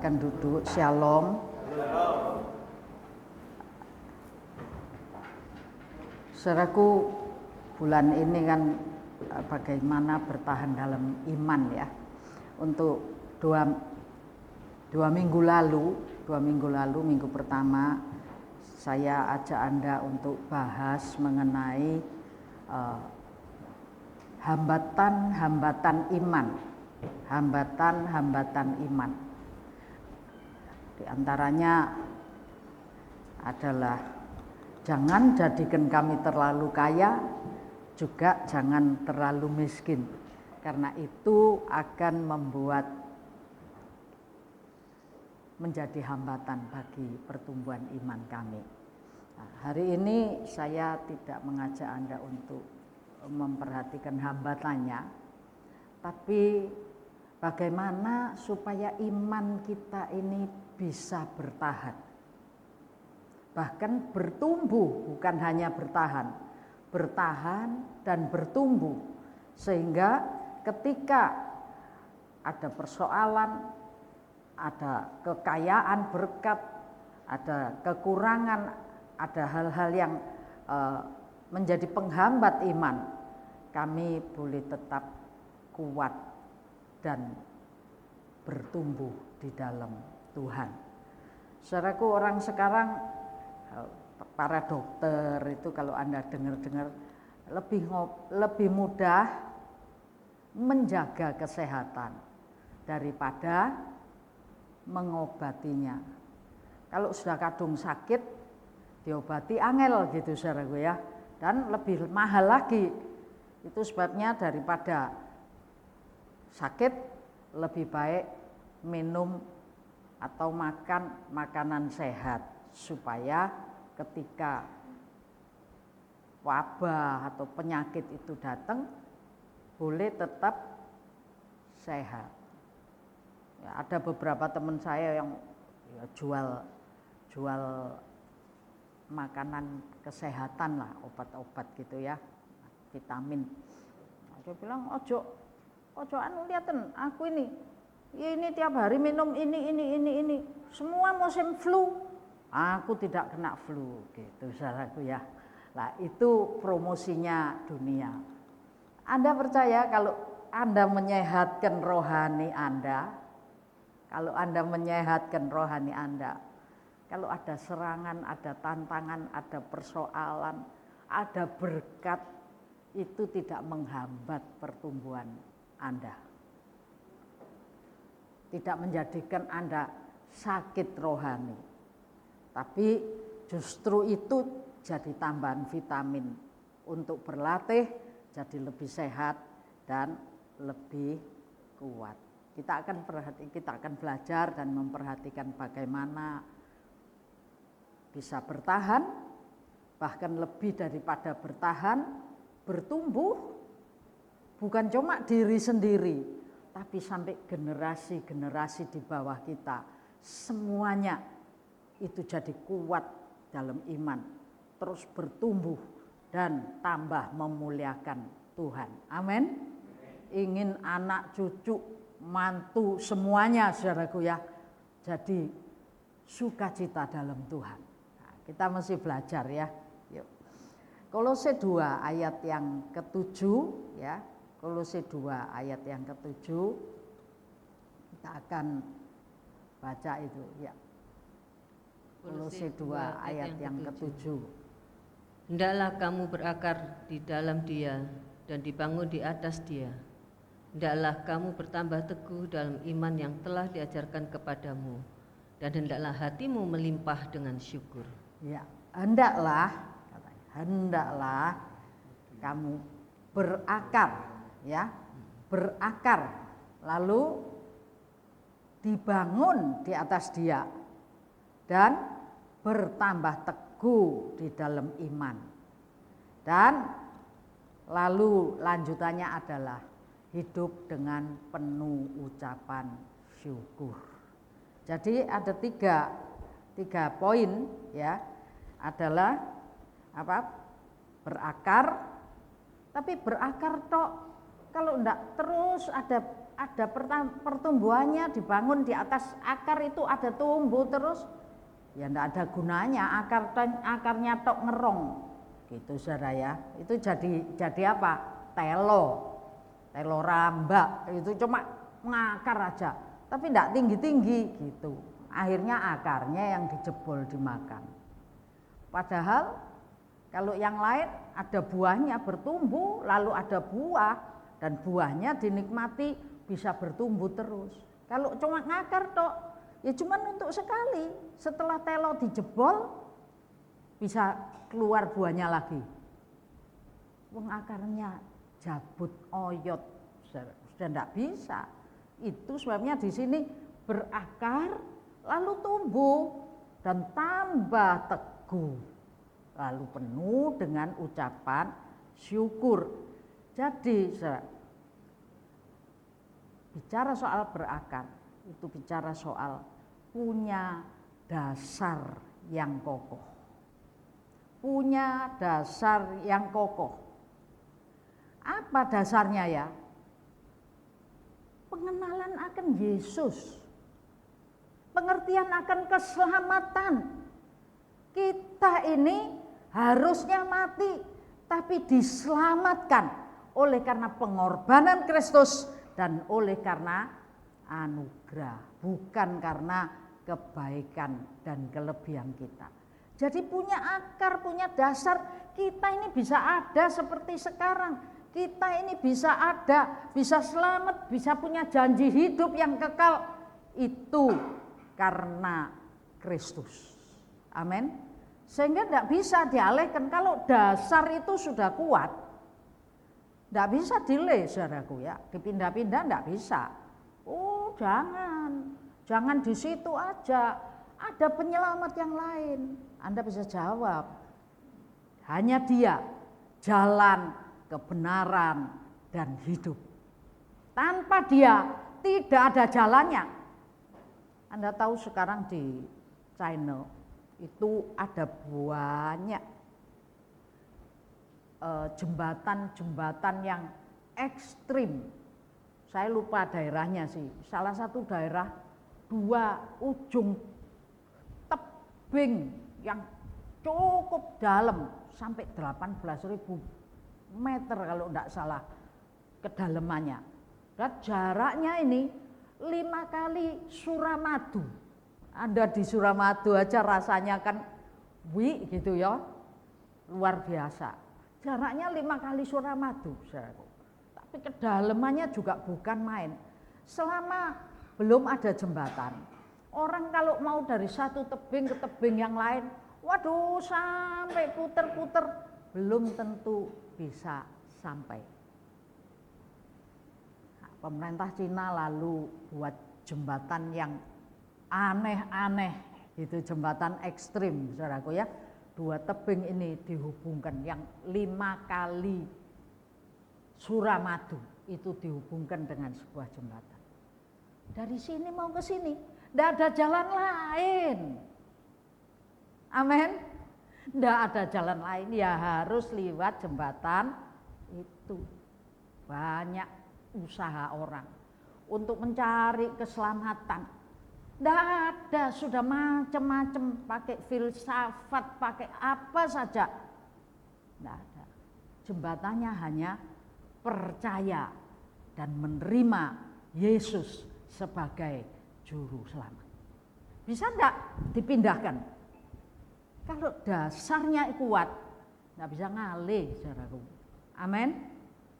silakan duduk. Shalom. Saudaraku, bulan ini kan bagaimana bertahan dalam iman ya. Untuk dua minggu lalu, minggu pertama saya ajak Anda untuk bahas mengenai hambatan-hambatan iman. Di antaranya adalah jangan jadikan kami terlalu kaya, juga jangan terlalu miskin, karena itu akan menjadi hambatan bagi pertumbuhan iman kami. Nah, hari ini saya tidak mengajak Anda untuk memperhatikan hambatannya, tapi bagaimana supaya iman kita ini bisa bertahan. Bahkan bertumbuh, bukan hanya bertahan dan bertumbuh. Sehingga ketika ada persoalan, ada kekayaan berkat, ada kekurangan, ada hal-hal yang menjadi penghambat iman, kami boleh tetap kuat dan bertumbuh di dalam Tuhan. Saudaraku, orang sekarang, para dokter itu kalau Anda dengar lebih mudah menjaga kesehatan daripada mengobatinya. Kalau sudah kadung sakit, diobati angel gitu saudaraku ya, dan lebih mahal lagi. Itu sebabnya daripada sakit lebih baik minum atau makan makanan sehat, supaya ketika wabah atau penyakit itu datang boleh tetap sehat. Ya, ada beberapa teman saya yang ya, jual makanan kesehatan lah, obat-obat gitu ya, vitamin. Dia bilang ojo lihatin aku ini tiap hari minum ini, semua musim flu, aku tidak kena flu gitu saudaraku ya. Nah, itu promosinya dunia. Anda percaya kalau Anda menyehatkan rohani Anda, kalau ada serangan, ada tantangan, ada persoalan, ada berkat, itu tidak menghambat pertumbuhan Anda. Tidak menjadikan Anda sakit rohani. Tapi justru itu jadi tambahan vitamin untuk berlatih jadi lebih sehat dan lebih kuat. Kita akan belajar dan memperhatikan bagaimana bisa bertahan, bahkan lebih daripada bertahan, bertumbuh, bukan cuma diri sendiri, tapi sampai generasi-generasi di bawah kita, semuanya itu jadi kuat dalam iman, terus bertumbuh dan tambah memuliakan Tuhan. Amin. Ingin anak, cucu, mantu, semuanya saudaraku ya, jadi sukacita dalam Tuhan. Nah, kita mesti belajar ya. Yuk. Kolose 2 ayat yang ke-7 ya. Kolose 2 ayat yang ke-7 kita akan baca itu ya. Kolose 2 ayat yang ke-7. Hendaklah kamu berakar di dalam Dia dan dibangun di atas Dia. Hendaklah kamu bertambah teguh dalam iman yang telah diajarkan kepadamu, dan hendaklah hatimu melimpah dengan syukur. Ya, hendaklah kamu berakar, ya, berakar, lalu dibangun di atas Dia dan bertambah teguh di dalam iman. Dan lalu lanjutannya adalah hidup dengan penuh ucapan syukur. Jadi ada tiga poin ya, adalah apa? Berakar, tapi berakar tok. Kalau enggak terus ada ada pertumbuhannya, dibangun di atas akar itu ada tumbuh terus, ya enggak ada gunanya, akarnya tok ngerong gitu saudara ya. Itu jadi apa? Telo rambak, itu cuma ngakar aja, tapi enggak tinggi-tinggi gitu. Akhirnya akarnya yang dijebol dimakan. Padahal kalau yang lain ada buahnya bertumbuh, lalu ada buah, dan buahnya dinikmati bisa bertumbuh terus. Kalau cuma ngakar tok, ya cuma untuk sekali. Setelah telo dijebol, bisa keluar buahnya lagi. Wong akarnya jabut oyot, sudah tidak bisa. Itu sebabnya di sini berakar, lalu tumbuh dan tambah teguh, lalu penuh dengan ucapan syukur. Jadi bicara soal berakar, itu bicara soal punya dasar yang kokoh. Punya dasar yang kokoh. Apa dasarnya ya? Pengenalan akan Yesus. Pengertian akan keselamatan. Kita ini harusnya mati, tapi diselamatkan oleh karena pengorbanan Kristus dan oleh karena anugerah, bukan karena kebaikan dan kelebihan kita. Jadi punya akar, punya dasar, kita ini bisa ada seperti sekarang. Kita ini bisa ada, bisa selamat, bisa punya janji hidup yang kekal. Itu karena Kristus. Amin. Sehingga tidak bisa dialihkan. Kalau dasar itu sudah kuat, tidak bisa delay, saudaraku ya, dipindah-pindah tidak bisa. Oh jangan di situ aja, ada penyelamat yang lain. Anda bisa jawab, hanya Dia, jalan, kebenaran, dan hidup. Tanpa Dia tidak ada jalannya. Anda tahu sekarang di China itu ada banyak jembatan yang ekstrim. Saya lupa daerahnya sih. Salah satu daerah 2 ujung tebing yang cukup dalam sampai 18.000 meter kalau tidak salah kedalamannya. Dan jaraknya ini 5 kali Suramadu. Anda di Suramadu aja rasanya kan gitu ya, luar biasa. Jaraknya 5 kali Suramadu, saudaraku. Tapi kedalamannya juga bukan main. Selama belum ada jembatan, orang kalau mau dari satu tebing ke tebing yang lain, waduh sampai puter-puter, belum tentu bisa sampai. Nah, pemerintah Cina lalu buat jembatan yang aneh-aneh, itu jembatan ekstrim, saudaraku ya. 2 tebing ini dihubungkan, yang 5 kali Suramadu itu dihubungkan dengan sebuah jembatan. Dari sini mau ke sini, tidak ada jalan lain. Amin. Tidak ada jalan lain, ya harus lewat jembatan itu. Banyak usaha orang untuk mencari keselamatan. Tidak ada, sudah macam-macam, pakai filsafat, pakai apa saja. Tidak ada. Jembatannya hanya percaya dan menerima Yesus sebagai juru selamat. Bisa enggak dipindahkan? Kalau dasarnya kuat, enggak bisa ngalih, saudaraku. Amin.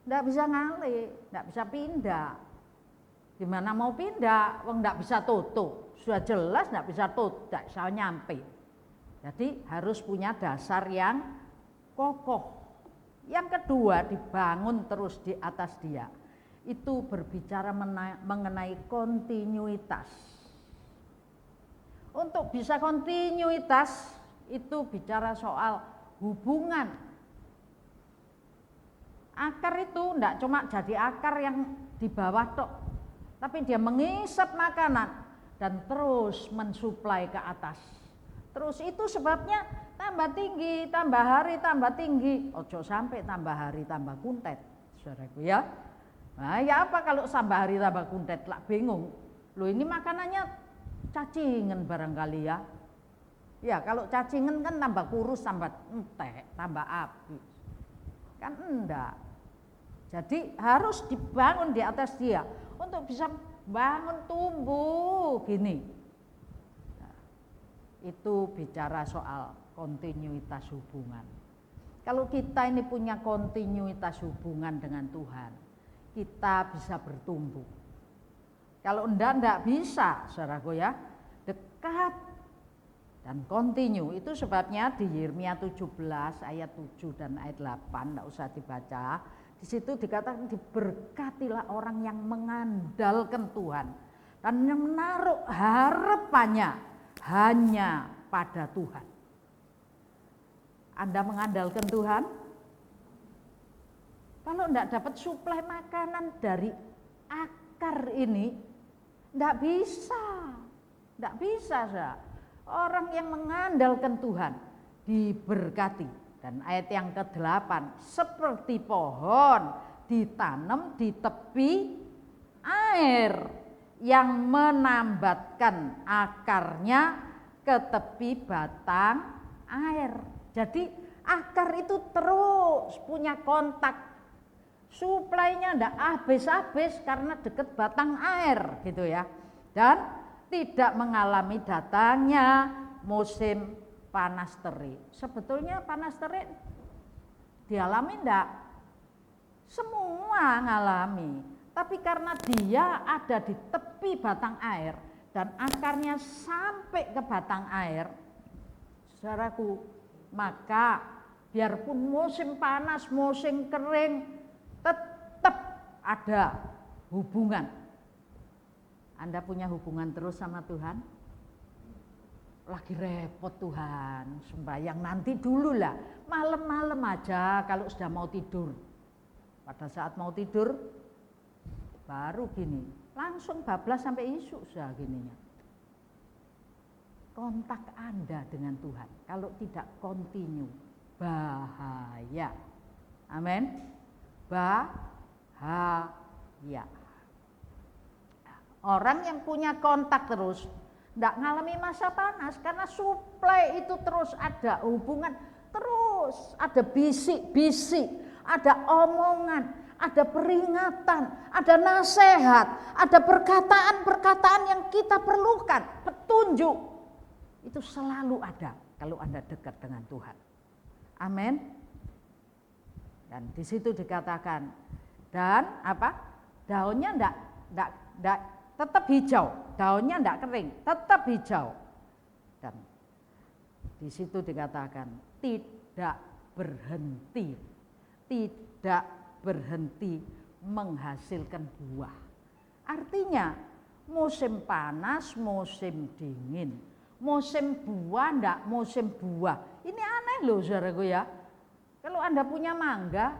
Enggak bisa ngalih, enggak bisa pindah. Gimana mau pindah? Wong enggak bisa tutup. Sudah jelas enggak bisa tutup, enggak bisa nyampe. Jadi harus punya dasar yang kokoh. Yang kedua, dibangun terus di atas Dia. Itu berbicara mengenai kontinuitas. Untuk bisa kontinuitas, itu bicara soal hubungan. Akar itu enggak cuma jadi akar yang di bawah tok, tapi dia mengisap makanan dan terus mensuplai ke atas. Terus itu sebabnya tambah tinggi, tambah hari tambah tinggi. Ojo sampai tambah hari tambah kuntet, saudaraku ya. Nah, ya apa kalau sambahari tambah kuntet lah bingung. Loh ini makanannya cacingan barangkali ya. Ya kalau cacingan kan tambah kurus, tambah entek, tambah habis. Kan enggak. Jadi harus dibangun di atas dia untuk bisa bangun tumbuh gini. Nah, itu bicara soal kontinuitas hubungan. Kalau kita ini punya kontinuitas hubungan dengan Tuhan, kita bisa bertumbuh. Kalau enggak bisa, saudaraku ya, dekat dan kontinu. Itu sebabnya di Yeremia 17 ayat 7 dan ayat 8, enggak usah dibaca. Di situ dikatakan diberkatilah orang yang mengandalkan Tuhan dan yang menaruh harapannya hanya pada Tuhan. Anda mengandalkan Tuhan? Kalau enggak dapat suplai makanan dari akar ini, enggak bisa. Enggak bisa, saudara. Orang yang mengandalkan Tuhan diberkati. Dan ayat yang ke-8, seperti pohon ditanam di tepi air yang menambatkan akarnya ke tepi batang air. Jadi akar itu terus punya kontak. Suplainya enggak habis-habis karena dekat batang air gitu ya. Dan tidak mengalami datangnya musim panas terik. Sebetulnya panas terik dialami enggak? Semua ngalami. Tapi karena dia ada di tepi batang air dan akarnya sampai ke batang air, saudaraku, maka biarpun musim panas, musim kering, tetap ada hubungan. Anda punya hubungan terus sama Tuhan? Lagi repot Tuhan, sembahyang nanti dulu lah, malam-malam aja kalau sudah mau tidur. Pada saat mau tidur, baru gini, langsung bablas sampai isu sudah gininya. Kontak Anda dengan Tuhan, kalau tidak kontinu, bahaya. Amin. Bahaya. Orang yang punya kontak terus tidak ngalami masa panas karena suplai itu terus ada hubungan, terus ada bisik-bisik, ada omongan, ada peringatan, ada nasihat, ada perkataan-perkataan yang kita perlukan, petunjuk. Itu selalu ada kalau Anda dekat dengan Tuhan. Amin. Dan di situ dikatakan, dan apa? Daunnya enggak tetap hijau, daunnya enggak kering, tetap hijau. Dan di situ dikatakan tidak berhenti menghasilkan buah. Artinya musim panas, musim dingin, musim buah enggak musim buah. Ini aneh loh saudaraku ya. Kalau Anda punya mangga,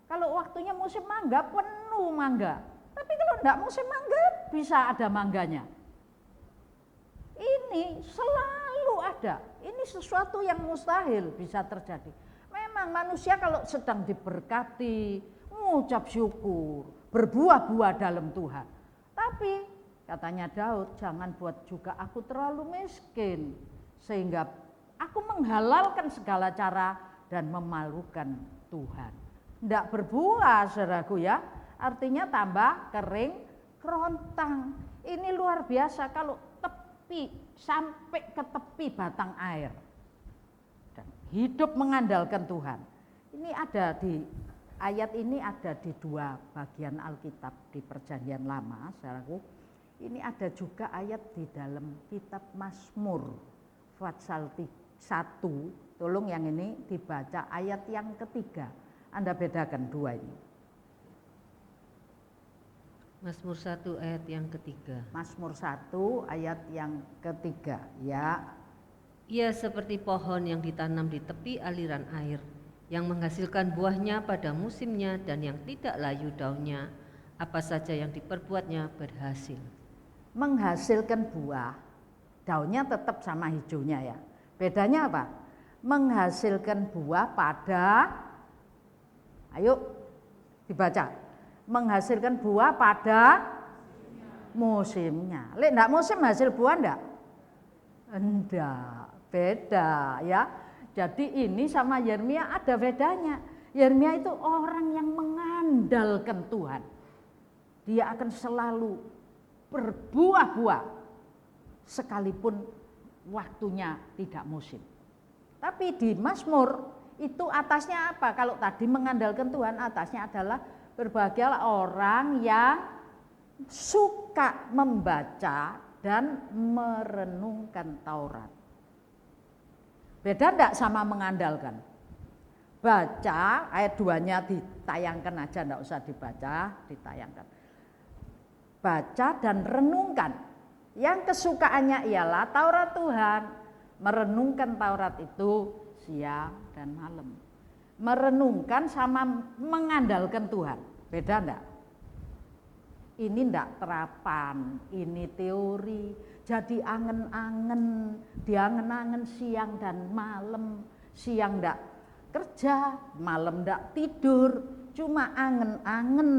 kalau waktunya musim mangga penuh mangga. Tapi kalau enggak musim mangga bisa ada mangganya. Ini selalu ada. Ini sesuatu yang mustahil bisa terjadi. Memang manusia kalau sedang diberkati, mengucap syukur, berbuah-buah dalam Tuhan. Tapi katanya Daud, jangan buat juga aku terlalu miskin sehingga aku menghalalkan segala cara dan memalukan Tuhan. Tidak berbuah saudaraku ya, artinya tambah kering, kerontang. Ini luar biasa kalau tepi sampai ke tepi batang air. Dan hidup mengandalkan Tuhan. Ini ada di ayat ini ada di dua bagian Alkitab di Perjanjian Lama, saudaraku. Ini ada juga ayat di dalam kitab Mazmur pasal 1. Tolong yang ini dibaca ayat yang ketiga. Anda bedakan dua ini. Mazmur 1 ayat yang ketiga. Mazmur 1 ayat yang ketiga. Ya. Ia seperti pohon yang ditanam di tepi aliran air, yang menghasilkan buahnya pada musimnya dan yang tidak layu daunnya, apa saja yang diperbuatnya berhasil. Menghasilkan buah, daunnya tetap sama hijaunya ya. Bedanya apa? Menghasilkan buah pada, ayo dibaca, menghasilkan buah pada musimnya. Lek enggak musim hasil buah enggak? Enggak, beda ya. Jadi ini sama Yeremia ada bedanya. Yeremia itu orang yang mengandalkan Tuhan. Dia akan selalu berbuah-buah sekalipun waktunya tidak musim. Tapi di Mazmur itu atasnya apa? Kalau tadi mengandalkan Tuhan, atasnya adalah berbahagialah orang yang suka membaca dan merenungkan Taurat. Beda enggak sama mengandalkan? Baca, ayat 2-nya ditayangkan aja, enggak usah dibaca, ditayangkan. Baca dan renungkan. Yang kesukaannya ialah Taurat Tuhan. Merenungkan Taurat itu siang dan malam. Merenungkan sama mengandalkan Tuhan. Beda enggak? Ini enggak terapan, ini teori. Jadi angen-angen, diangen-angen siang dan malam. Siang enggak kerja, malam enggak tidur, cuma angen-angen,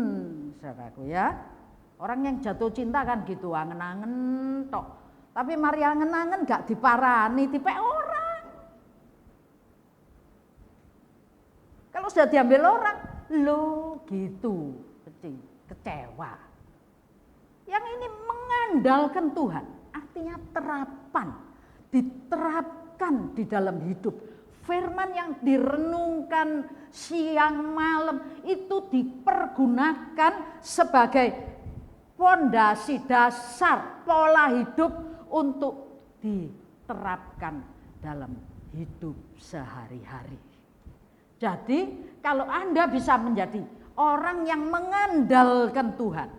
saudaraku ya. Orang yang jatuh cinta kan gitu, angen-angen tok. Tapi mari angen-angen enggak diparani, tipe orang. Kalau sudah diambil orang, lo gitu, kecewa. Yang ini mengandalkan Tuhan. Artinya terapan, diterapkan di dalam hidup. Firman yang direnungkan siang malam itu dipergunakan sebagai fondasi dasar pola hidup untuk diterapkan dalam hidup sehari-hari. Jadi kalau Anda bisa menjadi orang yang mengandalkan Tuhan,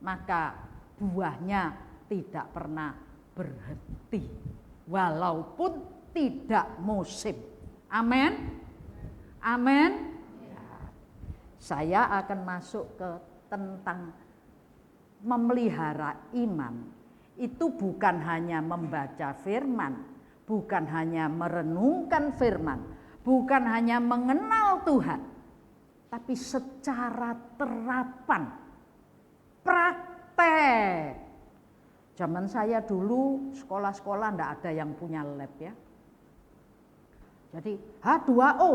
maka buahnya tidak pernah berhenti walaupun tidak musim. Amin. Amin. Ya. Saya akan masuk ke tentang memelihara iman. Itu bukan hanya membaca firman, bukan hanya merenungkan firman, bukan hanya mengenal Tuhan, tapi secara terapan, praktek. Zaman saya dulu sekolah-sekolah enggak ada yang punya lab ya. Jadi H2O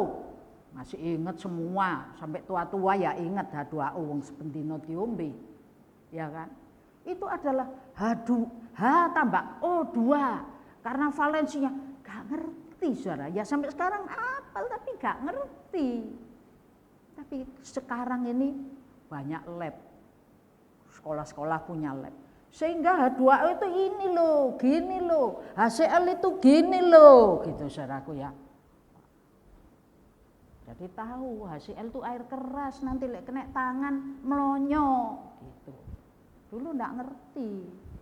masih ingat semua, sampai tua-tua ya ingat H2O wong sependino diombe. Ya kan? Itu adalah H tambah O2 karena valensinya enggak ngerti Saudara. Ya sampai sekarang hafal tapi enggak ngerti. Tapi sekarang ini banyak lab. Sekolah-sekolah punya lab. Sehingga H2O itu ini loh, gini loh, HCl itu gini loh, gitu saudaraku ya. Jadi tahu HCl itu air keras, nanti lek kena tangan melonyo, gitu. Dulu enggak ngerti,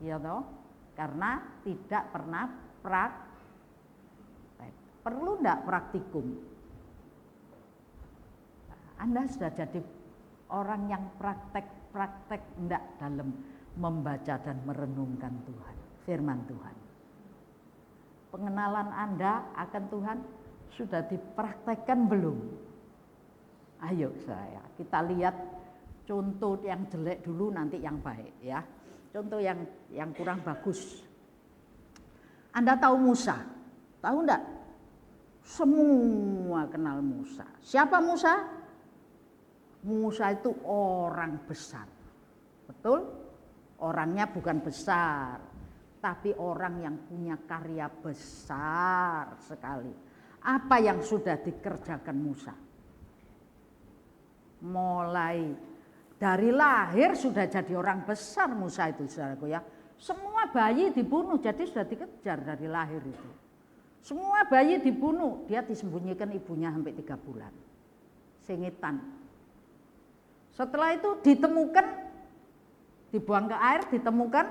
ya toh, karena tidak pernah praktek. Perlu enggak praktikum? Anda sudah jadi orang yang praktek enggak dalam membaca dan merenungkan Tuhan, firman Tuhan. Pengenalan Anda akan Tuhan sudah dipraktekkan belum? Ayo kita lihat contoh yang jelek dulu nanti yang baik ya. Contoh yang kurang bagus. Anda tahu Musa? Tahu enggak? Semua kenal Musa. Siapa Musa? Musa itu orang besar. Betul? Orangnya bukan besar, tapi orang yang punya karya besar sekali. Apa yang sudah dikerjakan Musa? Mulai dari lahir sudah jadi orang besar Musa itu, saudaraku ya. Semua bayi dibunuh, jadi sudah dikejar dari lahir itu. Semua bayi dibunuh, dia disembunyikan ibunya sampai 3 bulan. Singitan. Setelah itu ditemukan, dibuang ke air, ditemukan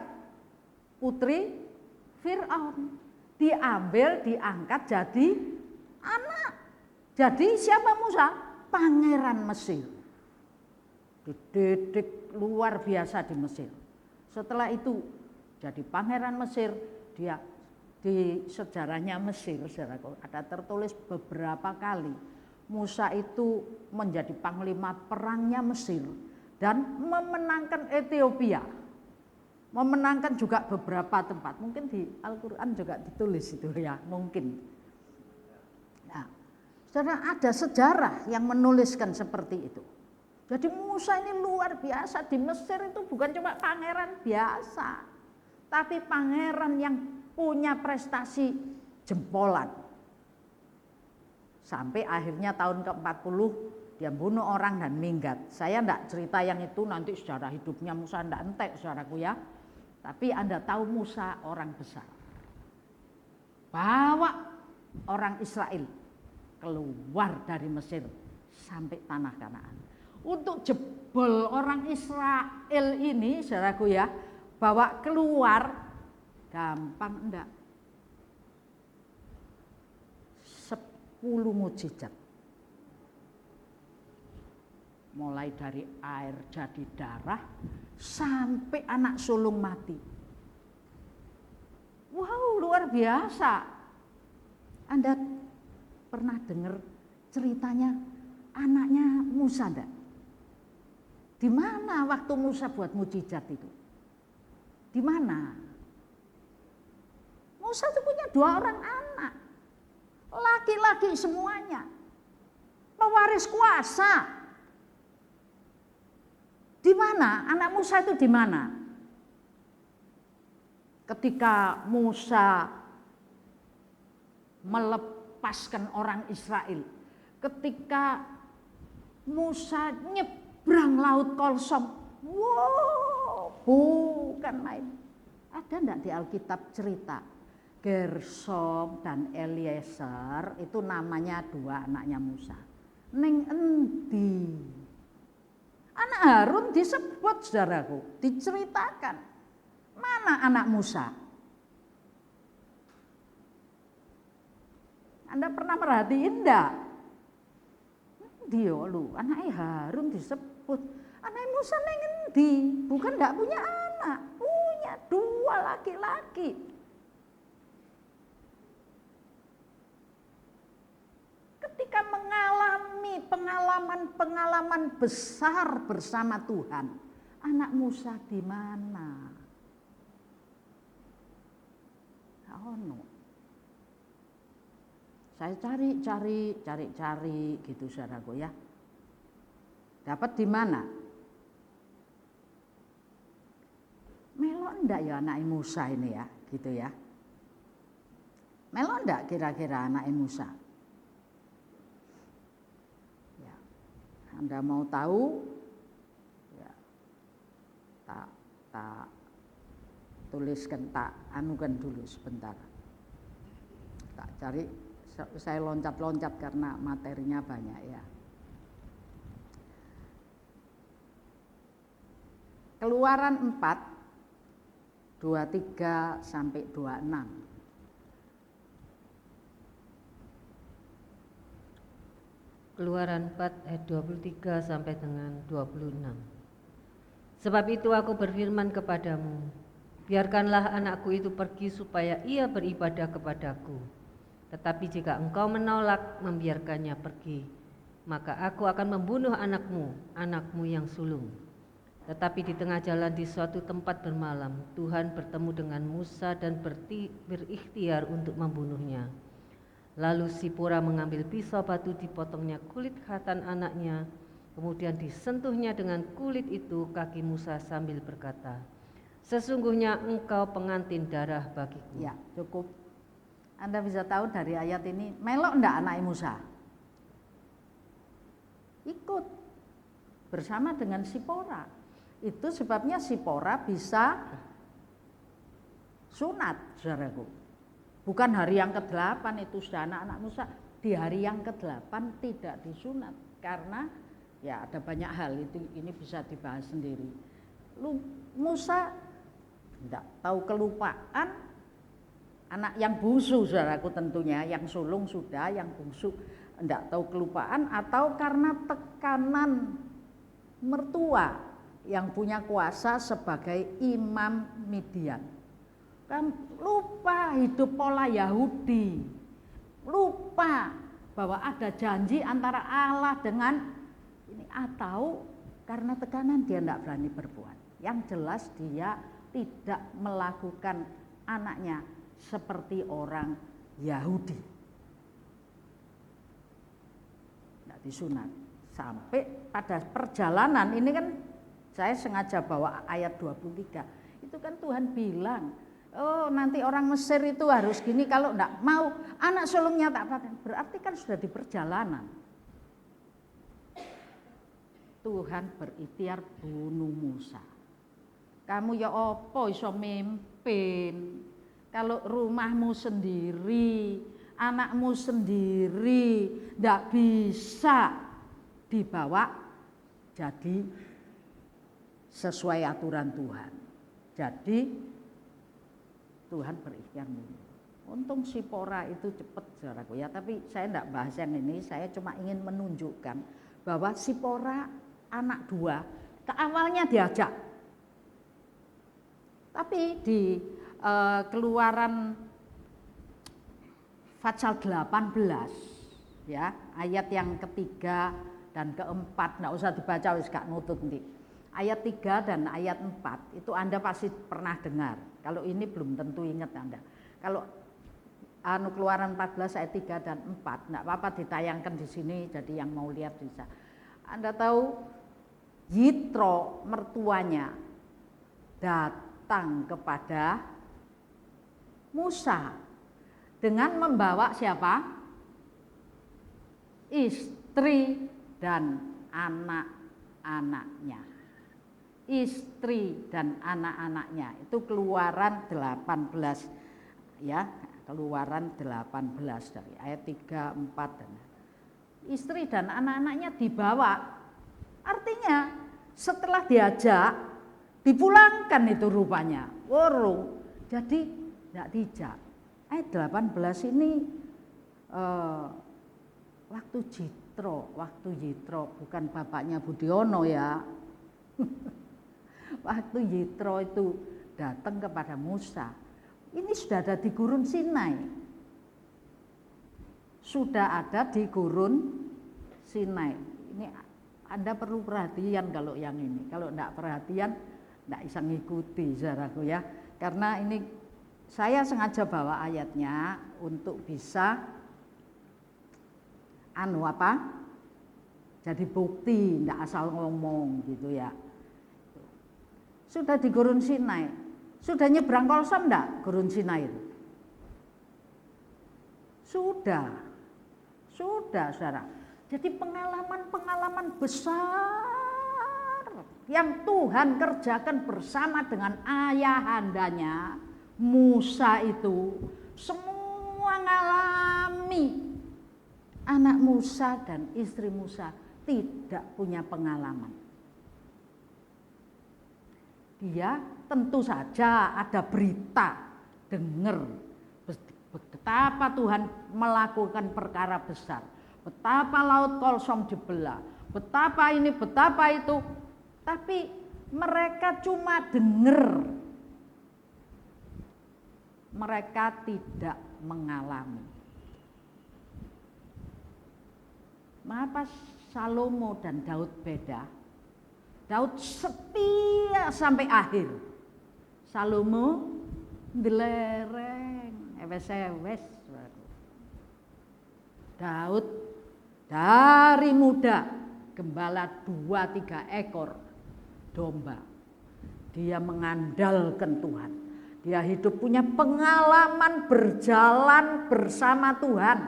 putri Fir'aun. Diambil, diangkat jadi anak. Jadi siapa Musa? Pangeran Mesir. Dididik luar biasa di Mesir. Setelah itu jadi pangeran Mesir, dia di sejarahnya Mesir, saudaraku, ada tertulis beberapa kali Musa itu menjadi panglima perangnya Mesir. dan memenangkan Ethiopia. Memenangkan juga beberapa tempat. Mungkin di Al-Qur'an juga ditulis itu ya, mungkin. Nah, saudara, ada sejarah yang menuliskan seperti itu. Jadi Musa ini luar biasa. Di Mesir itu bukan cuma pangeran biasa, tapi pangeran yang punya prestasi jempolan. Sampai akhirnya tahun ke-40 dia bunuh orang dan minggat. Saya enggak cerita yang itu, nanti sejarah hidupnya Musa enggak entek saudaraku ya. Tapi Anda tahu Musa orang besar. Bawa orang Israel keluar dari Mesir sampai tanah Kanaan. Untuk jebol orang Israel ini saudaraku ya, bawa keluar gampang enggak. 10 mukjizat. Mulai dari air jadi darah sampai anak sulung mati. Wow, luar biasa. Anda pernah dengar ceritanya anaknya Musa enggak? Di mana waktu Musa buat mukjizat itu? Di mana? Musa itu punya 2 orang anak. Laki-laki semuanya. Pewaris kuasa. Di mana? Anak Musa itu di mana? Ketika Musa melepaskan orang Israel, ketika Musa nyebrang laut Kolsom, wow, bukan main. Ada enggak di Alkitab cerita Gersom dan Eliezer itu namanya 2 anaknya Musa. Ning endi? Anak Harun disebut saudaraku, diceritakan. Mana anak Musa? Anda pernah merhatiin enggak? Dia lu, anak Harun disebut. Anak Musa ning endi? Bukan enggak punya anak, punya 2 laki-laki. Ketika mengalami pengalaman besar bersama Tuhan, anak Musa di mana? Ono. Saya cari gitu saudaraku ya. Dapat di mana? Melok enggak ya anak Musa ini ya, gitu ya. Melok enggak kira-kira anak Musa? Anda mau tahu, ya, tak tuliskan, tak anukan dulu sebentar. Tak cari, saya loncat-loncat karena materinya banyak ya. Keluaran 4, 23 sampai 26. Keluaran 4 ayat 23 sampai dengan 26. Sebab itu aku berfirman kepadamu, biarkanlah anakku itu pergi supaya ia beribadah kepadaku. Tetapi jika engkau menolak membiarkannya pergi, maka aku akan membunuh anakmu yang sulung. Tetapi di tengah jalan di suatu tempat bermalam, Tuhan bertemu dengan Musa dan berikhtiar untuk membunuhnya. Lalu Sipora mengambil pisau batu, dipotongnya kulit khatan anaknya, kemudian disentuhnya dengan kulit itu kaki Musa sambil berkata, sesungguhnya engkau pengantin darah bagiku. Ya, cukup. Anda bisa tahu dari ayat ini, melok enggak anak Musa? Ikut bersama dengan Sipora. Itu sebabnya Sipora bisa sunat, saudaraku. Bukan hari yang ke-8 itu sudah anak-anak Musa, di hari yang ke-8 tidak disunat karena ya ada banyak hal, itu ini bisa dibahas sendiri. Musa tidak tahu kelupaan, anak yang bungsu saudaraku tentunya, yang sulung sudah, yang bungsu tidak tahu kelupaan, atau karena tekanan mertua yang punya kuasa sebagai imam Midian. Kan lupa hidup pola Yahudi, lupa bahwa ada janji antara Allah dengan ini, atau Karena tekanan dia tidak berani berbuat. Yang jelas dia tidak melakukan anaknya seperti orang Yahudi. Tidak disunat. Sampai pada perjalanan, ini kan saya sengaja bawa ayat 23. Itu kan Tuhan bilang, oh nanti orang Mesir itu harus gini, kalau enggak mau anak sulungnya tak apa. Berarti kan sudah di perjalanan. Tuhan berikhtiar bunuh Musa. Kamu ya opo iso mimpin kalau rumahmu sendiri, anakmu sendiri ndak bisa dibawa jadi sesuai aturan Tuhan. Jadi Tuhan berikhtiar bunuh. Untung Sipora itu cepat saudaraku ya, tapi saya enggak bahas yang ini, saya cuma ingin menunjukkan bahwa Sipora anak 2 awalnya diajak, tapi di Keluaran pasal 18 ya, ayat yang ketiga dan keempat, enggak usah dibaca wis gak nutut nanti. Ayat 3 dan ayat 4 itu Anda pasti pernah dengar. Kalau ini belum tentu ingat Anda. Kalau Keluaran 14 ayat 3 dan 4 enggak apa-apa ditayangkan di sini, jadi yang mau lihat bisa. Anda tahu Yitro mertuanya datang kepada Musa dengan membawa siapa? Istri dan anak-anaknya. Istri dan anak-anaknya. Itu Keluaran 18 ya, Keluaran 18 dari ayat 3, 4 dan istri dan anak-anaknya dibawa. Artinya setelah diajak dipulangkan itu rupanya. Warung. Jadi tidak dijak. Ayat 18 ini waktu Yitro bukan bapaknya Budiono ya. Waktu Yitro itu datang kepada Musa. Ini sudah ada di Gurun Sinai. Sudah ada di Gurun Sinai. Ini Anda perlu perhatian kalau yang ini. Kalau enggak perhatian, enggak bisa ngikuti saudaraku ya. Karena ini saya sengaja bawa ayatnya untuk bisa jadi bukti, enggak asal ngomong gitu ya. Sudah di Gurun Sinai. Sudah nyebrang Kolsom enggak Gurun Sinai itu? Sudah, saudara. Jadi pengalaman-pengalaman besar yang Tuhan kerjakan bersama dengan ayahandanya Musa itu semua ngalami. Anak Musa dan istri Musa tidak punya pengalaman. Dia tentu saja ada berita, dengar betapa Tuhan melakukan perkara besar. Betapa laut Kolsom dibelah, betapa ini, betapa itu. Tapi mereka cuma dengar. Mereka tidak mengalami. Mengapa Salomo dan Daud beda? Daud setia sampai akhir. Salomo ndelereng, ewes-ewes. Daud dari muda gembala 2-3 ekor domba. Dia mengandalkan Tuhan. Dia hidup punya pengalaman berjalan bersama Tuhan.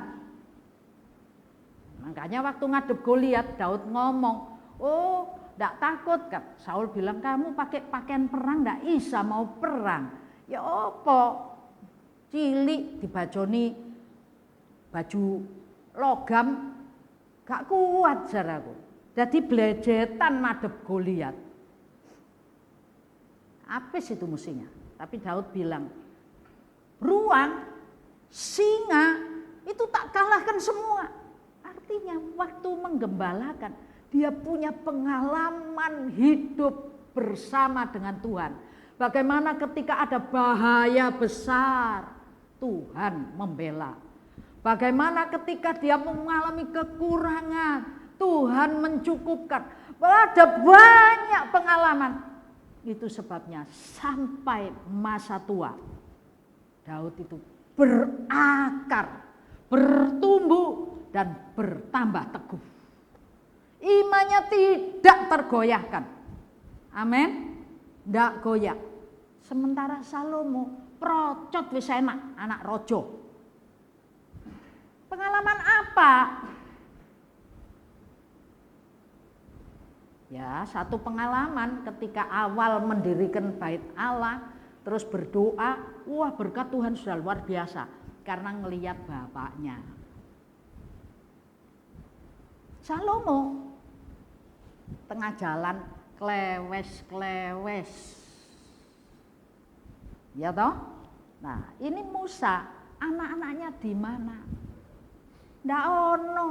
Makanya waktu ngadep Goliat, Daud ngomong, oh enggak takut kan? Saul bilang, kamu pakai pakaian perang enggak bisa mau perang. Ya opo? Cilik dibajoni baju logam gak kuat saudaraku. Jadi blejetan madep Goliat. Apes itu musuhnya. Tapi Daud bilang, beruang, singa itu tak kalahkan semua. Artinya waktu menggembalakan, dia punya pengalaman hidup bersama dengan Tuhan. Bagaimana ketika ada bahaya besar, Tuhan membela. Bagaimana ketika dia mengalami kekurangan, Tuhan mencukupkan. Ada banyak pengalaman. Itu sebabnya sampai masa tua Daud itu berakar, bertumbuh dan bertambah teguh. Imannya tidak tergoyahkan. Amin. Tidak goyah. Sementara Salomo procot wis enak, anak rojo. Pengalaman apa? Ya, satu pengalaman ketika awal mendirikan bait Allah, terus berdoa, wah berkat Tuhan sudah luar biasa karena ngelihat bapaknya. Salomo tengah jalan klewes. Ya toh? Nah, ini Musa, anak-anaknya di mana? Ndak ono.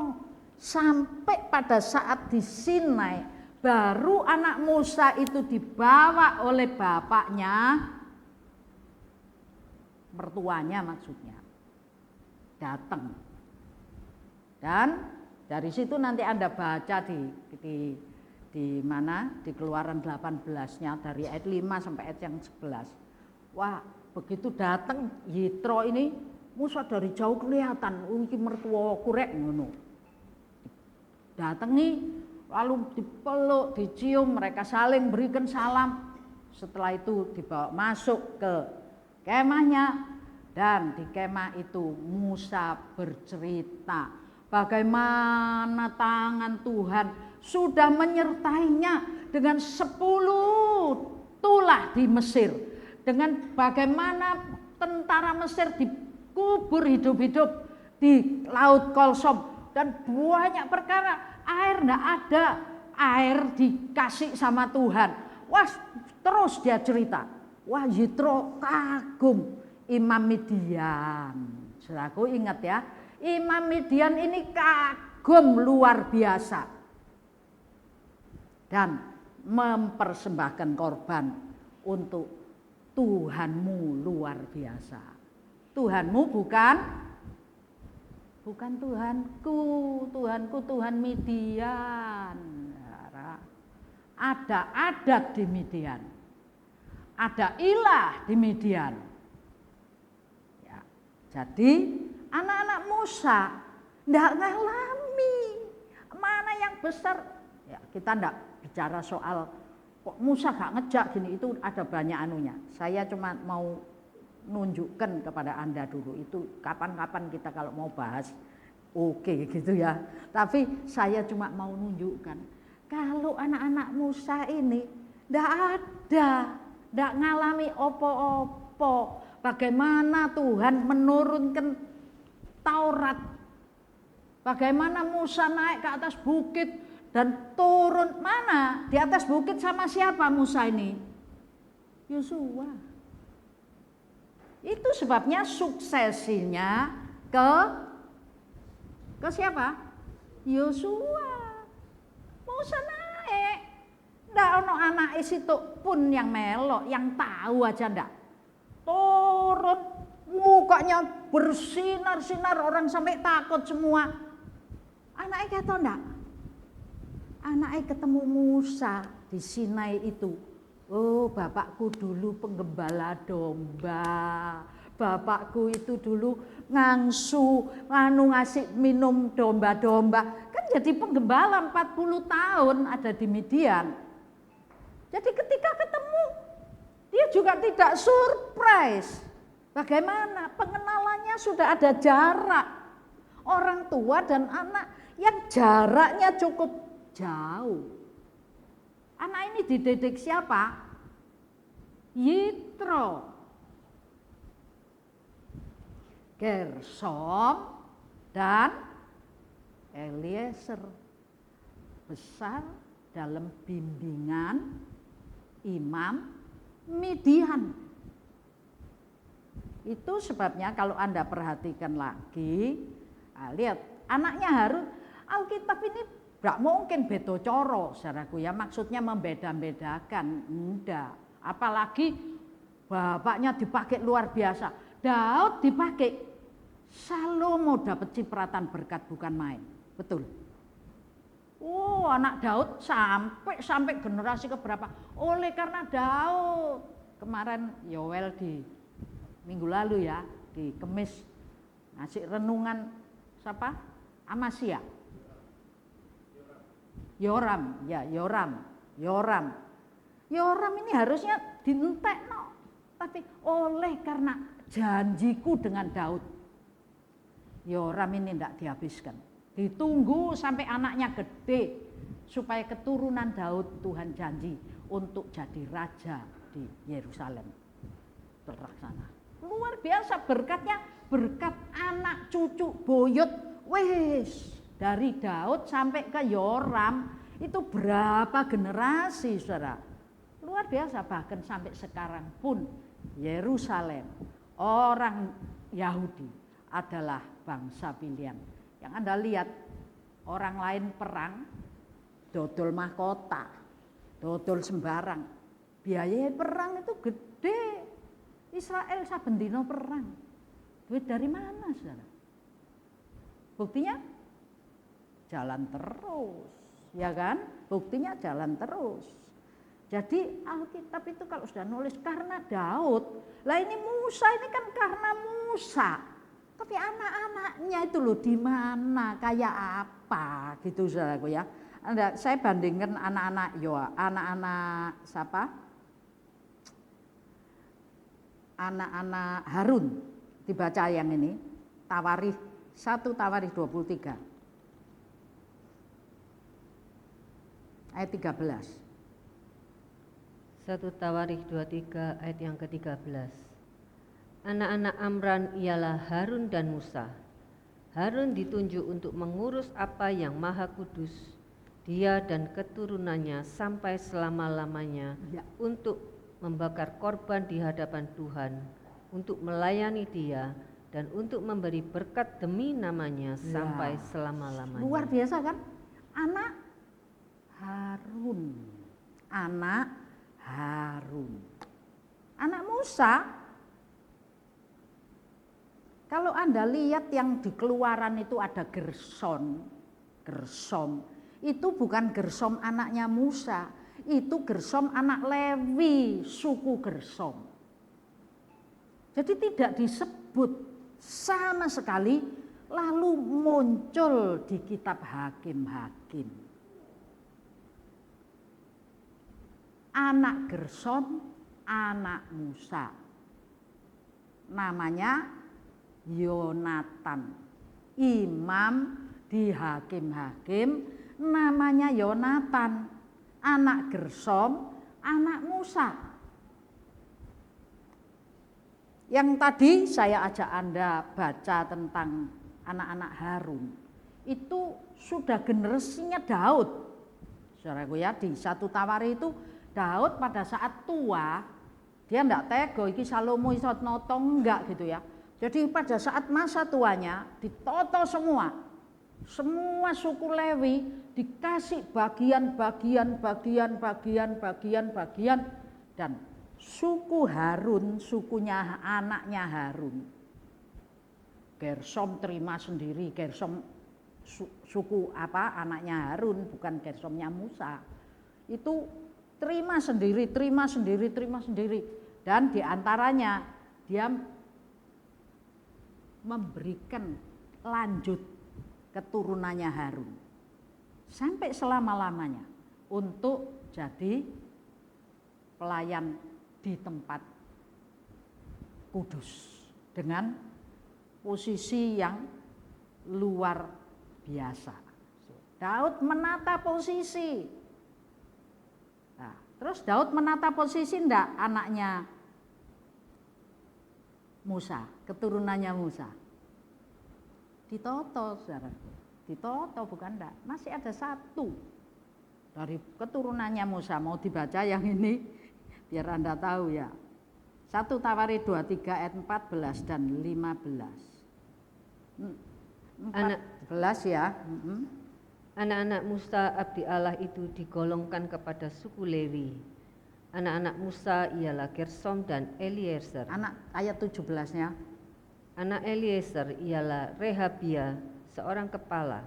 Sampai pada saat di Sinai, baru anak Musa itu dibawa oleh bapaknya, mertuanya maksudnya, datang. Dan dari situ nanti Anda baca di mana, di Keluaran 18-nya dari ayat 5 sampai ayat yang 11. Wah, begitu datang Yitro ini, Musa dari jauh kelihatan, iki mertua kurek ngono. Datang nih, lalu dipeluk, dicium, mereka saling berikan salam. Setelah itu dibawa masuk ke kemahnya, dan di kemah itu Musa bercerita bagaimana tangan Tuhan sudah menyertainya dengan 10 tulah di Mesir, dengan bagaimana tentara Mesir dikubur hidup-hidup di Laut Kolsom, dan banyak perkara. Air enggak ada, air dikasih sama Tuhan. Wah, terus dia cerita. Wah, Yitro kagum. Imam Midian, saudaraku ingat ya, Imam Midian ini kagum luar biasa dan mempersembahkan korban untuk Tuhanmu luar biasa. Tuhanmu bukan Tuhanku, Tuhanku Tuhan Midian. Ada adat di Midian, ada ilah di Midian. Ya, jadi anak-anak Musa tidak ngalami mana yang besar. Ya, kita tidak bicara soal kok Musa gak ngejak gini, itu ada banyak anunya. Saya cuma mau nunjukkan kepada Anda dulu, itu kapan-kapan kita kalau mau bahas oke gitu ya. Tapi saya cuma mau nunjukkan kalau anak-anak Musa ini tidak ngalami opo-opo. Bagaimana Tuhan menurunkan Taurat, bagaimana Musa naik ke atas bukit dan turun mana? Di atas bukit sama siapa Musa ini? Yosua. Itu sebabnya suksesinya ke siapa? Yosua. Musa naik. Ndak ono anak situ pun yang melok, yang tahu aja ndak. Turun, mukanya bersinar-sinar, orang sampai takut semua. Anaknya kata ndak? Anaknya ketemu Musa di Sinai itu. Oh, bapakku dulu penggembala domba. Bapakku itu dulu ngasih minum domba-domba. Kan jadi penggembala 40 tahun ada di Midian. Jadi ketika ketemu, dia juga tidak surprise. Bagaimana? Pengenalannya sudah ada jarak. Orang tua dan anak yang jaraknya cukup jauh. Anak ini dididik siapa? Yitro, Gersom, dan Eliezer. Besar dalam bimbingan Imam Midian. Itu sebabnya kalau Anda perhatikan lagi, lihat anaknya Harun, Alkitab ini nggak mungkin beda coro, saudaraku ya, maksudnya membeda-bedakan, enggak. Apalagi bapaknya dipakai luar biasa, Daud dipakai, Salomo dapat cipratan berkat bukan main, betul. Oh, anak Daud sampai generasi keberapa? Oleh karena Daud. Kemarin Yoel di minggu lalu ya, di Kemis ngasih renungan siapa? Amasya. Yoram. Yoram ini harusnya dientekno. Tapi oleh karena janjiku dengan Daud, Yoram ini tidak dihabiskan. Ditunggu sampai anaknya gede supaya keturunan Daud Tuhan janji untuk jadi raja di Yerusalem terlaksana. Luar biasa berkatnya, berkat anak cucu buyut wis dari Daud sampai ke Yoram itu berapa generasi saudara. Luar biasa, bahkan sampai sekarang pun Yerusalem orang Yahudi adalah bangsa pilihan. Yang Anda lihat orang lain perang, dodol mahkota, dodol sembarang. Biaya perang itu gede. Israel saben dino perang. Duit dari mana, saudara? Buktinya jalan terus, ya kan? Buktinya jalan terus. Jadi Alkitab itu kalau sudah nulis karena Daud, lah ini Musa ini kan karena Musa. Tapi anak-anaknya itu loh di mana, kayak apa gitu saudaraku ya. Saya bandingkan anak-anak siapa? Anak-anak Harun, dibaca yang ini, Tawarikh 1 Tawarikh 23 ayat 13. 1 Tawarikh 23 ayat yang ke-13. Anak-anak Amran ialah Harun dan Musa. Harun ditunjuk untuk mengurus apa yang maha kudus, dia dan keturunannya sampai selama-lamanya Ya. untuk membakar korban di hadapan Tuhan, untuk melayani dia dan untuk memberi berkat demi namanya sampai selama-lamanya. Luar biasa kan? Anak Harun. Anak Musa. Kalau Anda lihat yang di Keluaran itu ada Gersom. Itu bukan Gersom anaknya Musa, itu Gersom anak Lewi, suku Gersom. Jadi tidak disebut sama sekali, lalu muncul di kitab Hakim-Hakim. Anak Gersom, anak Musa. Namanya Yonatan. Imam di Hakim-Hakim namanya Yonatan. Anak Gersom, anak Musa. Yang tadi saya ajak Anda baca tentang anak-anak Harun. Itu sudah generasinya Daud. Saudaraku ya, di 1 Tawarikh itu Daud pada saat tua, dia enggak tego iki Salomo iso noto enggak gitu ya. Jadi pada saat masa tuanya ditoto semua suku Lewi dikasih bagian dan suku Harun, sukunya anaknya Harun. Gersom terima sendiri, Gersom suku anaknya Harun, bukan Gersomnya Musa. Itu terima sendiri dan diantaranya dia memberikan lanjut keturunannya Harun sampai selama-lamanya untuk jadi pelayan di tempat kudus dengan posisi yang luar biasa. Daud menata posisi. Nah, terus Daud menata posisi enggak anaknya Musa, keturunannya Musa. Ditoto, saudara. Ditoto bukan enggak. Masih ada satu dari keturunannya Musa. Mau dibaca yang ini biar Anda tahu ya. 1 Tawarikh 23 ayat 14 dan 15. 14 ya. Anak-anak Musa abdi Allah itu digolongkan kepada suku Lewi. Anak-anak Musa ialah Gersom dan Eliezer. Anak ayat 17-nya. Anak Eliezer ialah Rehabia, seorang kepala.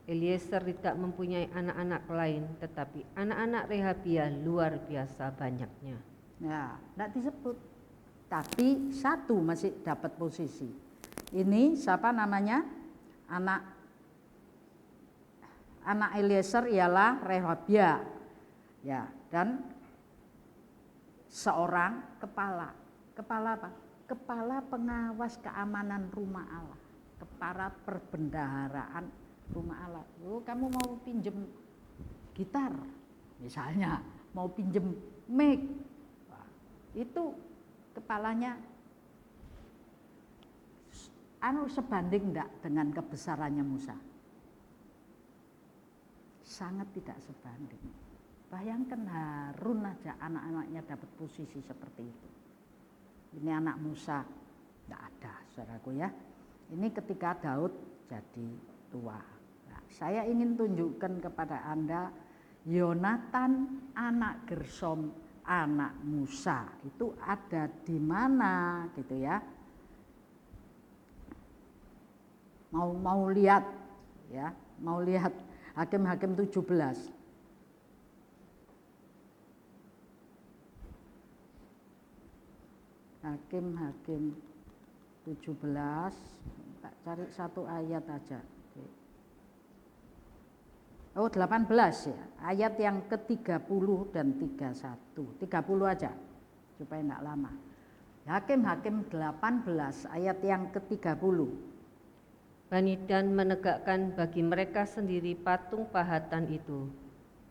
Eliezer tidak mempunyai anak-anak lain, tetapi anak-anak Rehabia luar biasa banyaknya. Ya, tidak disebut. Tapi satu masih dapat posisi. Ini siapa namanya? Anak Eliezer ialah Rehabia. Ya, dan seorang kepala. Kepala apa? Kepala pengawas keamanan rumah Allah. Kepala perbendaharaan rumah Allah. Kamu mau pinjem gitar misalnya, mau pinjem mic, itu kepalanya sebanding enggak dengan kebesarannya Musa? Sangat tidak sebanding. Bayangkan Harun aja anak-anaknya dapat posisi seperti itu. Ini anak Musa enggak ada, saudaraku ya. Ini ketika Daud jadi tua. Nah, saya ingin tunjukkan kepada Anda Yonatan anak Gersom, anak Musa itu ada di mana gitu ya. Mau lihat ya, mau lihat Hakim-Hakim 17. Hakim-Hakim 17, tak cari satu ayat aja. Oh 18 ya, ayat yang ke-30 dan 31, 30 aja supaya enggak lama. Hakim-Hakim 18 ayat yang ke-30. Bani Dan menegakkan bagi mereka sendiri patung pahatan itu.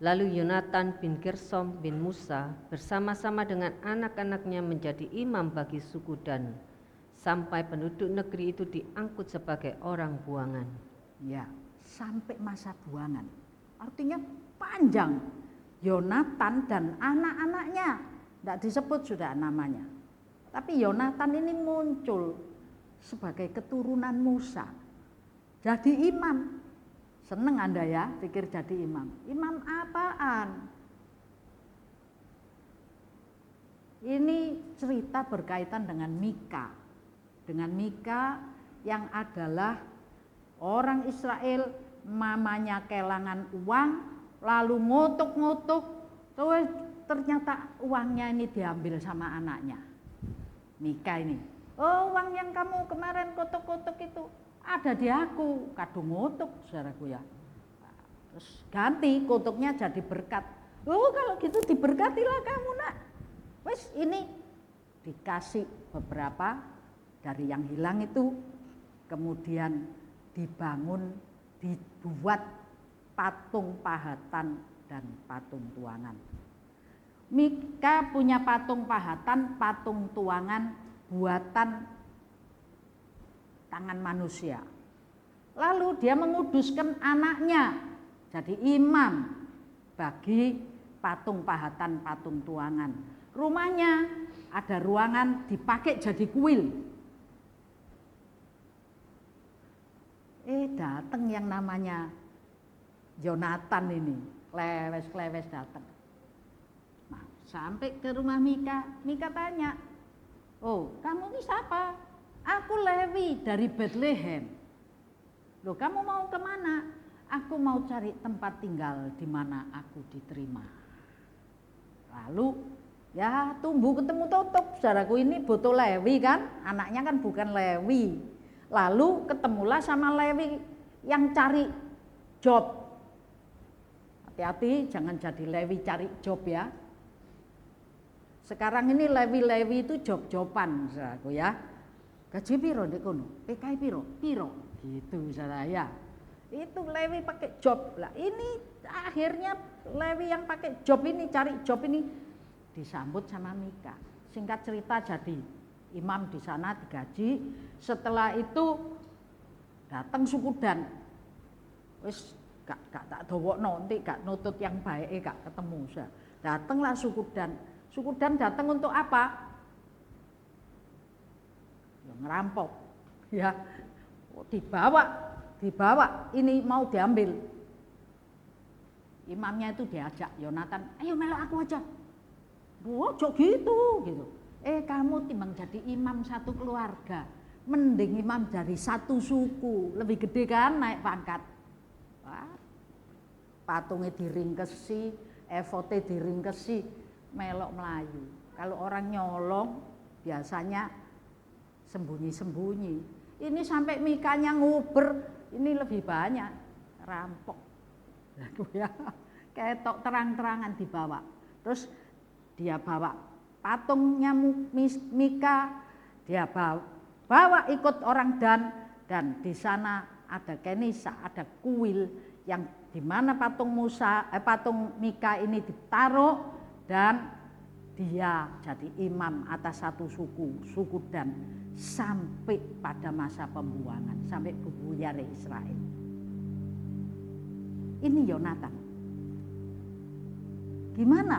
Lalu Yonatan bin Gersom bin Musa bersama-sama dengan anak-anaknya menjadi imam bagi suku Dan, sampai penduduk negeri itu diangkut sebagai orang buangan. Ya, sampai masa buangan. Artinya panjang. Yonatan dan anak-anaknya, tidak disebut sudah namanya. Tapi Yonatan ini muncul sebagai keturunan Musa. Jadi imam. Seneng Anda ya, pikir jadi imam. Imam apaan? Ini cerita berkaitan dengan Mika. Dengan Mika yang adalah orang Israel, mamanya kelangan uang, lalu ngutuk-ngutuk, terus ternyata uangnya ini diambil sama anaknya. Mika ini, oh uang yang kamu kemarin kutuk-kutuk itu ada di aku, kadung ngutuk saudaraku ya. Terus ganti kutuknya jadi berkat. Oh kalau gitu diberkatilah kamu nak. Wes ini dikasih beberapa dari yang hilang itu, kemudian dibuat patung pahatan dan patung tuangan. Mika punya patung pahatan, patung tuangan buatan tangan manusia. Lalu dia menguduskan anaknya jadi imam bagi patung pahatan, patung tuangan. Rumahnya ada ruangan dipakai jadi kuil. Datang yang namanya Yonatan ini, klewes datang. Nah, sampai ke rumah Mika, Mika tanya, oh kamu ini siapa? Aku Lewi dari Bethlehem. Loh kamu mau kemana? Aku mau cari tempat tinggal di mana aku diterima. Lalu ya tumbuh ketemu tutup, saudaraku ini butuh Lewi kan, anaknya kan bukan Lewi. Lalu ketemulah sama Lewi yang cari job. Hati-hati jangan jadi Lewi cari job ya. Sekarang ini Lewi-Lewi itu job-joban saudaraku ya. Gaji piro ndek kono? PKI piro? Piro? Gitu saudara ya. Itu Lewi pakai job. Lah ini akhirnya Lewi yang pakai job ini, cari job ini disambut sama Mika. Singkat cerita jadi imam di sana digaji. Setelah itu datang suku Dan. Wis gak tak dowokno nanti gak nutut yang baik gak ketemu. Datanglah suku Dan. Suku Dan datang untuk apa? Ya, ngerampok. Ya. Dibawa ini mau diambil. Imamnya itu diajak Yonatan, ayo melok aku aja. Ojo gitu. Kamu timbang jadi imam satu keluarga, mending imam dari satu suku, lebih gede kan naik pangkat. Wah, patungnya diringkesi, efote diringkesi, melok melayu. Kalau orang nyolong biasanya sembunyi-sembunyi. Ini sampai mikanya nguber, ini lebih banyak, rampok. Ya, ketok terang-terangan dibawa. Terus dia bawa patungnya Mika, dia bawa ikut orang dan di sana ada kenisa, ada kuil yang di mana patung Mika ini ditaruh dan dia jadi imam atas satu suku Dan sampai pada masa pembuangan, sampai bubuyar Israel. Ini Yonatan. Gimana?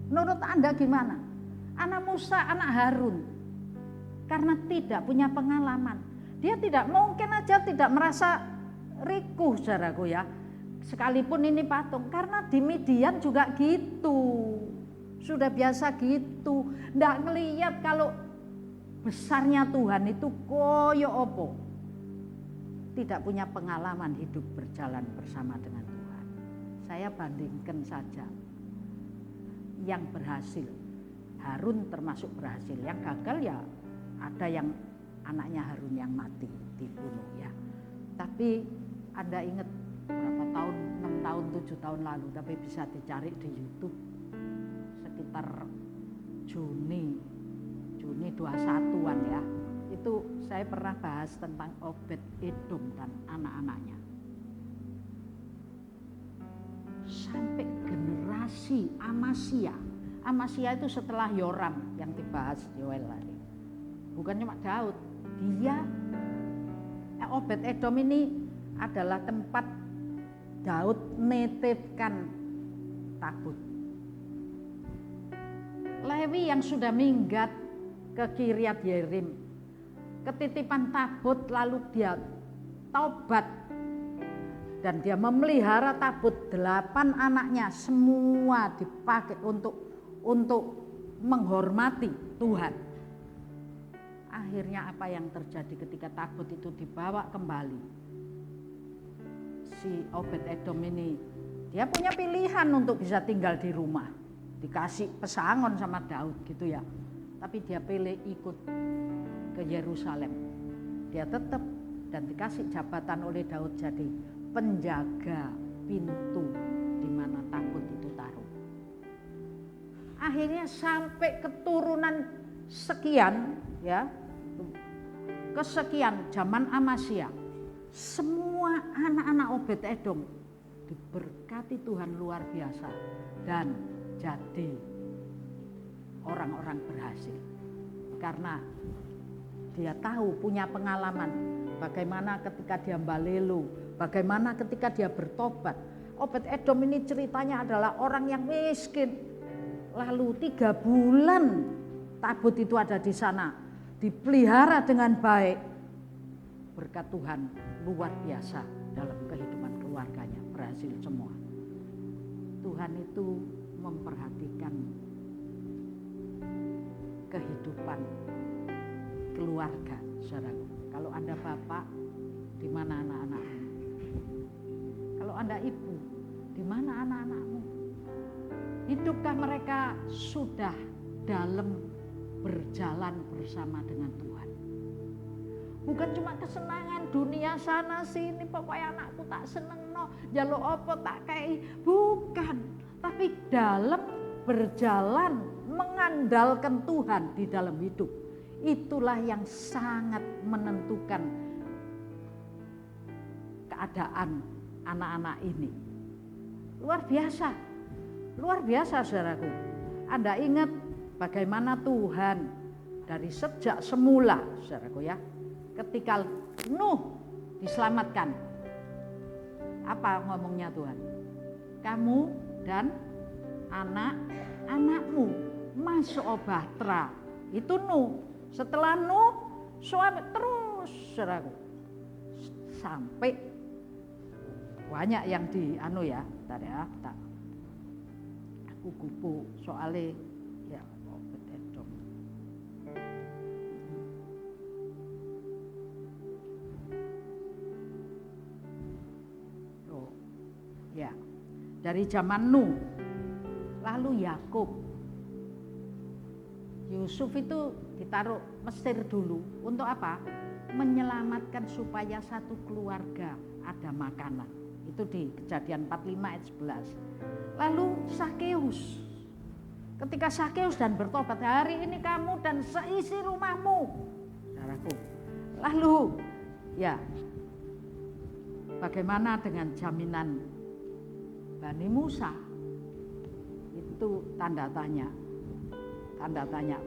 Menurut Anda gimana? Anak Musa, anak Harun. Karena tidak punya pengalaman. Dia tidak mungkin aja tidak merasa rikuh, saudaraku ya. Sekalipun ini patung. Karena di Midian juga gitu. Sudah biasa gitu. Nggak ngelihat kalau besarnya Tuhan itu koyo opo. Tidak punya pengalaman hidup berjalan bersama dengan Tuhan. Saya bandingkan saja yang berhasil. Harun termasuk berhasil. Yang gagal ya ada yang anaknya Harun yang mati dibunuh ya. Tapi Anda ingat berapa tahun, 6 tahun, 7 tahun lalu, tapi bisa dicari di YouTube sekitar Juni 21-an ya. Itu saya pernah bahas tentang Obed Edom dan anak-anaknya. Sampai generasi Amasya. Amasya itu setelah Yoram yang dibahas Yoel tadi. Bukan cuma Daud. Dia Obed Edom ini adalah tempat Daud menitipkan tabut. Lewi yang sudah minggat ke Kiryat Yerim, ketitipan tabut, lalu dia taubat dan dia memelihara tabut. 8 anaknya semua dipakai untuk menghormati Tuhan. Akhirnya apa yang terjadi ketika tabut itu dibawa kembali? Si Obed Edom ini dia punya pilihan untuk bisa tinggal di rumah, dikasih pesangon sama Daud gitu ya. Tapi dia pilih ikut ke Yerusalem. Dia tetap dan dikasih jabatan oleh Daud jadi penjaga pintu di mana tabut itu taruh. Akhirnya sampai keturunan sekian ya, kesekian zaman Amasya, semua anak-anak Obed Edom diberkati Tuhan luar biasa dan jadi orang-orang berhasil. Karena dia tahu, punya pengalaman bagaimana ketika dia mbalelo, bagaimana ketika dia bertobat. Obed Edom ini ceritanya adalah orang yang miskin. Lalu 3 bulan tabut itu ada di sana, dipelihara dengan baik. Berkat Tuhan luar biasa dalam kehidupan keluarganya, berhasil semua. Tuhan itu memperhatikan kehidupan keluarga, saudaraku. Kalau Anda bapak, di mana anak-anakmu? Kalau Anda ibu, di mana anak-anakmu? Hidupkah mereka sudah dalam berjalan bersama dengan Tuhan? Bukan cuma kesenangan dunia sana sini, pokoknya anakku tak seneng no, jaluk opo tak kei, bukan. Tapi dalam berjalan mengandalkan Tuhan di dalam hidup, itulah yang sangat menentukan keadaan anak-anak ini. Luar biasa saudaraku. Anda ingat bagaimana Tuhan dari sejak semula, saudaraku ya, ketika Nuh diselamatkan, apa ngomongnya Tuhan? Kamu dan anak-anakmu masuk bahtera. Itu Nuh. Setelah Nuh, suami terus, saudaraku, sampai banyak yang ya, tadi ya, aku kupu soalnya ya Obed Edom. Oh, Ya, dari zaman Nuh, lalu Yakub. Yusuf itu ditaruh Mesir dulu untuk apa? Menyelamatkan supaya satu keluarga ada makanan. Itu di Kejadian 45 ayat 11. Lalu Sakeus. Ketika Sakeus dan bertobat, hari ini kamu dan seisi rumahmu, saudaraku. Lalu ya, bagaimana dengan jaminan Bani Musa? Itu tanda tanya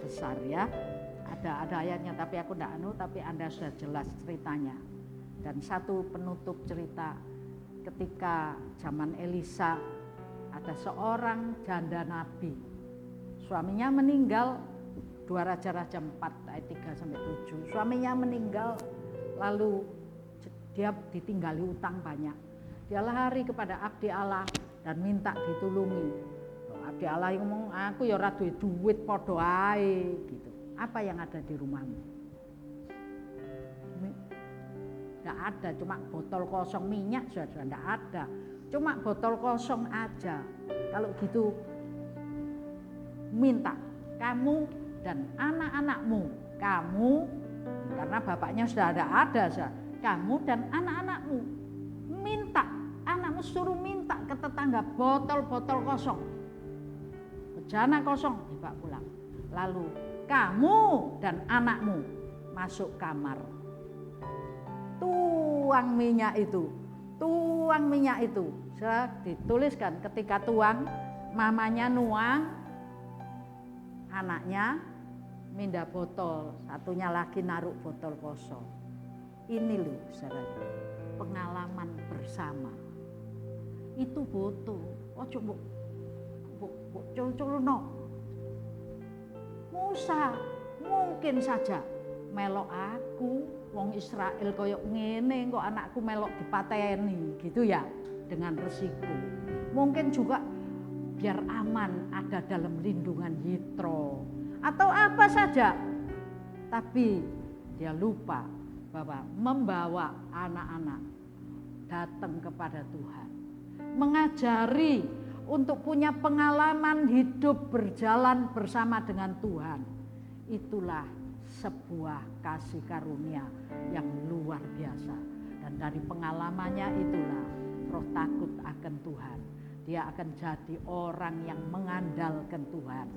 besar ya. Ada ayatnya tapi aku tidak tapi Anda sudah jelas ceritanya. Dan satu penutup cerita, ketika zaman Elisa ada seorang janda nabi, suaminya meninggal, 2 Raja-Raja 4 ayat 3 sampai 7. Suaminya meninggal, lalu dia ditinggali utang banyak. Dia lari kepada abdi Allah dan minta ditulungi. Abdi Allah yang ngomong, aku ya ora duit padha ae gitu. Apa yang ada di rumahmu? Tidak ada, cuma botol kosong minyak sudah tidak ada. Cuma botol kosong aja. Kalau gitu minta kamu dan anak-anakmu, kamu karena bapaknya sudah ada, kamu dan anak-anakmu minta, anakmu suruh minta ke tetangga botol-botol kosong. Bejana kosong dibawa pulang. Lalu kamu dan anakmu masuk kamar. Tuang minyak itu. Sudah dituliskan ketika tuang, mamanya nuang, anaknya mindah botol, satunya lagi naruh botol kosong. Ini loh saudara, pengalaman bersama. Itu botol, ojo mbok culculno. Musa mungkin saja melok aku, wong Israel koyok ngene, kok anakku melok dipateni gitu ya, dengan resiko. Mungkin juga biar aman ada dalam lindungan Yitro atau apa saja. Tapi dia lupa bahwa membawa anak-anak datang kepada Tuhan, mengajari untuk punya pengalaman hidup berjalan bersama dengan Tuhan. Itulah sebuah kasih karunia yang luar biasa. Dan dari pengalamannya itulah roh takut akan Tuhan. Dia akan jadi orang yang mengandalkan Tuhan.